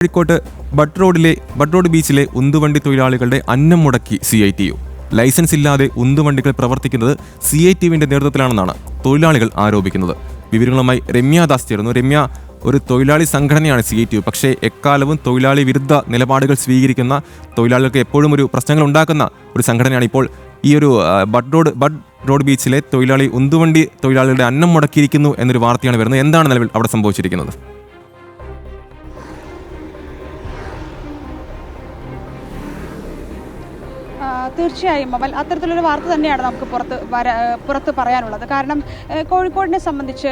കോഴിക്കോട്ട് bud road ബീച്ചിലെ ഉന്തുവണ്ടി തൊഴിലാളികളുടെ അന്നം മുടക്കി CITU. ലൈസൻസ് ഇല്ലാതെ ഉന്തുവണ്ടികൾ പ്രവർത്തിക്കുന്നത് CITUവിന്റെ നേതൃത്വത്തിലാണെന്നാണ് തൊഴിലാളികൾ ആരോപിക്കുന്നത്. വിവരങ്ങളുമായി രമ്യ ദാസ് ചേർന്നു. രമ്യ, ഒരു തൊഴിലാളി സംഘടനയാണ് CITU. പക്ഷേ എക്കാലവും തൊഴിലാളി വിരുദ്ധ നിലപാടുകൾ സ്വീകരിക്കുന്ന, തൊഴിലാളികൾക്ക് എപ്പോഴും ഒരു പ്രശ്നങ്ങൾ ഉണ്ടാക്കുന്ന ഒരു സംഘടനയാണ്. ഇപ്പോൾ ഈ ഒരു ബഡ് റോഡ് ബീച്ചിലെ ഉന്തുവണ്ടി തൊഴിലാളികളുടെ അന്നം മുടക്കിയിരിക്കുന്നു എന്നൊരു വാർത്തയാണ് വരുന്നത്. എന്താണ് നിലവിൽ അവിടെ സംഭവിച്ചിരിക്കുന്നത്? തീർച്ചയായും അവൽ അത്തരത്തിലൊരു വാർത്ത തന്നെയാണ് നമുക്ക് പുറത്ത് പറയാനുള്ളത്. കാരണം കോഴിക്കോടിനെ സംബന്ധിച്ച്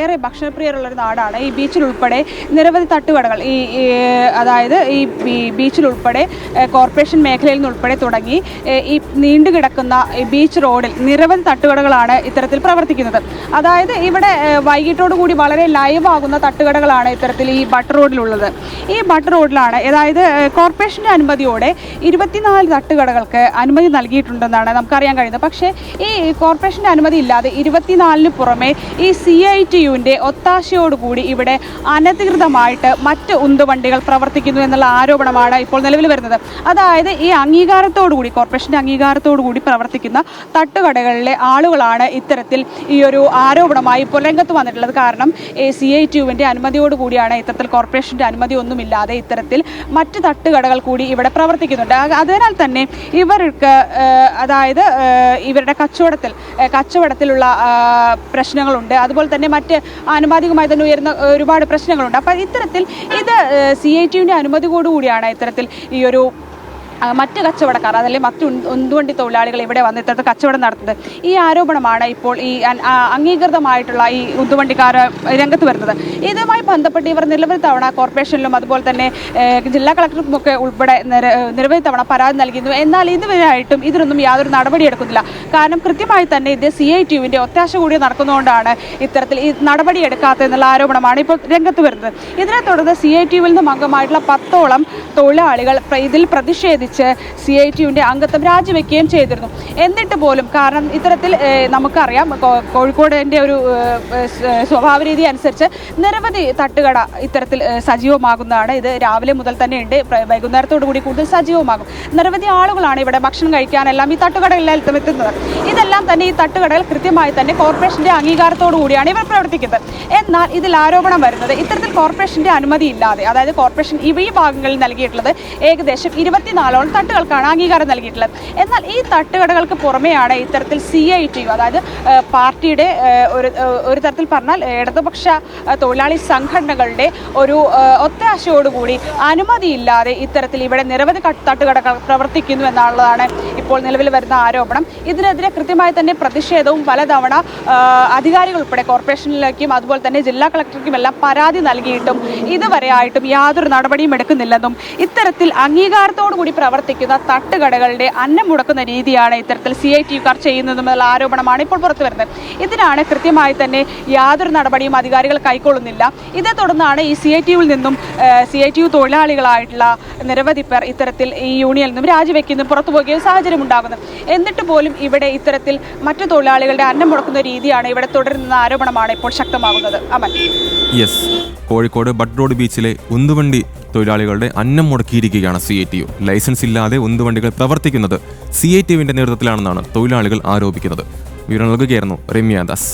ഏറെ ഭക്ഷണപ്രിയരുള്ളൊരു നാടാണ്. ഈ ബീച്ചിലുൾപ്പെടെ നിരവധി തട്ടുകടകൾ അതായത് ഈ ബീച്ചിലുൾപ്പെടെ കോർപ്പറേഷൻ മേഖലയിൽ നിന്നുൾപ്പെടെ തുടങ്ങി ഈ നീണ്ടുകിടക്കുന്ന ഈ ബീച്ച് റോഡിൽ നിരവധി തട്ടുകടകളാണ് ഇത്തരത്തിൽ പ്രവർത്തിക്കുന്നത്. അതായത് ഇവിടെ വൈകിട്ടോടു കൂടി വളരെ ലൈവാകുന്ന തട്ടുകടകളാണ് ഇത്തരത്തിൽ ഈ ബട്ട് റോഡിലുള്ളത്. ഈ ബട്ട് റോഡിലാണ്, അതായത് കോർപ്പറേഷൻ്റെ അനുമതിയോടെ 24 തട്ടുകടകൾക്ക് അനുമതി നൽകിയിട്ടുണ്ടെന്നാണ് നമുക്കറിയാൻ കഴിയുന്നത്. പക്ഷേ ഈ കോർപ്പറേഷൻ്റെ അനുമതി ഇല്ലാതെ 24-ന് പുറമെ ഈ CITUവിൻ്റെ ഒത്താശയോടുകൂടി ഇവിടെ അനധികൃതമായിട്ട് മറ്റ് ഉന്തുവണ്ടികൾ പ്രവർത്തിക്കുന്നു എന്നുള്ള ആരോപണമാണ് ഇപ്പോൾ നിലവിൽ വരുന്നത്. അതായത് ഈ കോർപ്പറേഷൻ്റെ അംഗീകാരത്തോടുകൂടി പ്രവർത്തിക്കുന്ന തട്ടുകടകളിലെ ആളുകളാണ് ഇത്തരത്തിൽ ഈ ഒരു ആരോപണമായി ഇപ്പോൾ രംഗത്ത് വന്നിട്ടുള്ളത്. കാരണം CITUവിൻ്റെ അനുമതിയോടുകൂടിയാണ് ഇത്തരത്തിൽ കോർപ്പറേഷൻ്റെ അനുമതി ഒന്നുമില്ലാതെ ഇത്തരത്തിൽ മറ്റ് തട്ടുകടകൾ കൂടി ഇവിടെ പ്രവർത്തിക്കുന്നുണ്ട്. അതിനാൽ തന്നെ ഇവർക്ക്, അതായത് ഇവരുടെ കച്ചവടത്തിലുള്ള പ്രശ്നങ്ങളുണ്ട്. അതുപോലെ തന്നെ മറ്റ് ആനുപാതികമായി തന്നെ ഉയർന്ന ഒരുപാട് പ്രശ്നങ്ങളുണ്ട്. അപ്പം ഇത്തരത്തിൽ ഇത് CITUവിൻ്റെ അനുമതിയോടുകൂടിയാണ് ഇത്തരത്തിൽ ഈ ഒരു മറ്റ് കച്ചവടക്കാർ, അതല്ലെങ്കിൽ മറ്റ് ഉന്തുവണ്ടി തൊഴിലാളികൾ ഇവിടെ വന്ന് ഇത്തരത്തിൽ കച്ചവടം നടത്തുന്നത്. ഈ ആരോപണമാണ് ഇപ്പോൾ ഈ അംഗീകൃതമായിട്ടുള്ള ഈ ഉന്തുവണ്ടിക്കാർ രംഗത്ത് വരുന്നത്. ഇതുമായി ബന്ധപ്പെട്ട് ഇവർ നിരവധി തവണ കോർപ്പറേഷനിലും അതുപോലെ തന്നെ ജില്ലാ കളക്ടർക്കുമൊക്കെ ഉൾപ്പെടെ നിരവധി തവണ പരാതി നൽകിയിരുന്നു. എന്നാൽ ഇതുവരെയായിട്ടും ഇതിനൊന്നും യാതൊരു നടപടിയെടുക്കുന്നില്ല. കാരണം കൃത്യമായി തന്നെ ഇത് CITUവിൻ്റെ ഒത്താശ കൂടി നടക്കുന്നതുകൊണ്ടാണ് ഇത്തരത്തിൽ ഈ നടപടിയെടുക്കാത്തതെന്നുള്ള ആരോപണമാണ് ഇപ്പോൾ രംഗത്ത് വരുന്നത്. ഇതിനെ തുടർന്ന് CITUവിൽ നിന്നും അംഗമായിട്ടുള്ള 10ഓളം തൊഴിലാളികൾ ഇതിൽ പ്രതിഷേധിച്ച് CITUവിൻ്റെ അംഗത്വം രാജിവെക്കുകയും ചെയ്തിരുന്നു. എന്നിട്ട് പോലും, കാരണം ഇത്തരത്തിൽ നമുക്കറിയാം കോഴിക്കോടിൻ്റെ ഒരു സ്വഭാവ രീതി അനുസരിച്ച് നിരവധി തട്ടുകട ഇത്തരത്തിൽ സജീവമാകുന്നതാണ്. ഇത് രാവിലെ മുതൽ തന്നെ ഉണ്ട്, വൈകുന്നേരത്തോടു കൂടി കൂടുതൽ സജീവമാകും. നിരവധി ആളുകളാണ് ഇവിടെ ഭക്ഷണം കഴിക്കാനെല്ലാം ഈ തട്ടുകടകളിലെല്ലാം എത്തുന്നത്. ഇതെല്ലാം തന്നെ ഈ തട്ടുകടകൾ കൃത്യമായി തന്നെ കോർപ്പറേഷൻ്റെ അംഗീകാരത്തോടു കൂടിയാണ് ഇവർ പ്രവർത്തിക്കുന്നത്. എന്നാൽ ഇതിൽ ആരോപണം വരുന്നത് ഇത്തരത്തിൽ കോർപ്പറേഷൻ്റെ അനുമതി ഇല്ലാതെ, അതായത് കോർപ്പറേഷൻ ഈ ഭാഗങ്ങളിൽ നൽകിയിട്ടുള്ളത് ഏകദേശം 24 തട്ടുകൾക്കാണ് അംഗീകാരം നൽകിയിട്ടുള്ളത്. എന്നാൽ ഈ തട്ടുകടകൾക്ക് പുറമെയാണ് ഇത്തരത്തിൽ CITU, അതായത് പാർട്ടിയുടെ ഒരു തരത്തിൽ പറഞ്ഞാൽ ഇടതുപക്ഷ തൊഴിലാളി സംഘടനകളുടെ ഒരു ഒത്താശയോടുകൂടി അനുമതിയില്ലാതെ ഇത്തരത്തിൽ ഇവിടെ നിരവധി തട്ടുകടകൾ പ്രവർത്തിക്കുന്നു എന്നുള്ളതാണ് ഇപ്പോൾ നിലവിൽ വരുന്ന ആരോപണം. ഇതിനെതിരെ കൃത്യമായി തന്നെ പ്രതിഷേധവും പലതവണ അധികാരികൾ ഉൾപ്പെടെ കോർപ്പറേഷനിലേക്കും അതുപോലെ തന്നെ ജില്ലാ കളക്ടർക്കും എല്ലാം പരാതി നൽകിയിട്ടും ഇതുവരെയായിട്ടും യാതൊരു നടപടിയും എടുക്കുന്നില്ലെന്നും ഇത്തരത്തിൽ അംഗീകാരത്തോടു കൂടി പ്രവർത്തിക്കുന്ന തട്ടുകടകളുടെ അന്നം മുടക്കുന്ന രീതിയാണ് ഇത്തരത്തിൽ CITUക്കാർ ചെയ്യുന്നതെന്നുള്ള ആരോപണമാണ് ഇപ്പോൾ പുറത്തു വരുന്നത്. ഇതിനാണ് കൃത്യമായി തന്നെ യാതൊരു നടപടിയും അധികാരികൾ കൈക്കൊള്ളുന്നില്ല. ഇതേ തുടർന്നാണ് ഈ CITUവിൽ നിന്നും CITU തൊഴിലാളികളായിട്ടുള്ള നിരവധി പേർ ഇത്തരത്തിൽ ഈ യൂണിയനിൽ നിന്നും രാജിവെക്കുന്നു, പുറത്തു പോകുകയും സാഹചര്യം ഉണ്ടാകുന്നത്. എന്നിട്ട് പോലും ഇവിടെ ഇത്തരത്തിൽ മറ്റു തൊഴിലാളികളുടെ അന്നം മുടക്കുന്ന രീതിയാണ് ഇവിടെ തുടരുന്ന ആരോപണമാണ് ഇപ്പോൾ ശക്തമാകുന്നത്. അമൽ, കോഴിക്കോട് ബഡ് റോഡ് ബീച്ചിലെ ഉന്തുവണ്ടി തൊഴിലാളികളുടെ അന്നം മുടക്കിയിരിക്കുകയാണ് CITU. ലൈസൻസ് ഇല്ലാതെ ഉന്തുവണ്ടികൾ പ്രവർത്തിക്കുന്നത് CITUവിന്റെ നേതൃത്വത്തിലാണെന്നാണ് തൊഴിലാളികൾ ആരോപിക്കുന്നത്. വിവരങ്ങൾ നൽകുകയായിരുന്നു രമ്യ ദാസ്.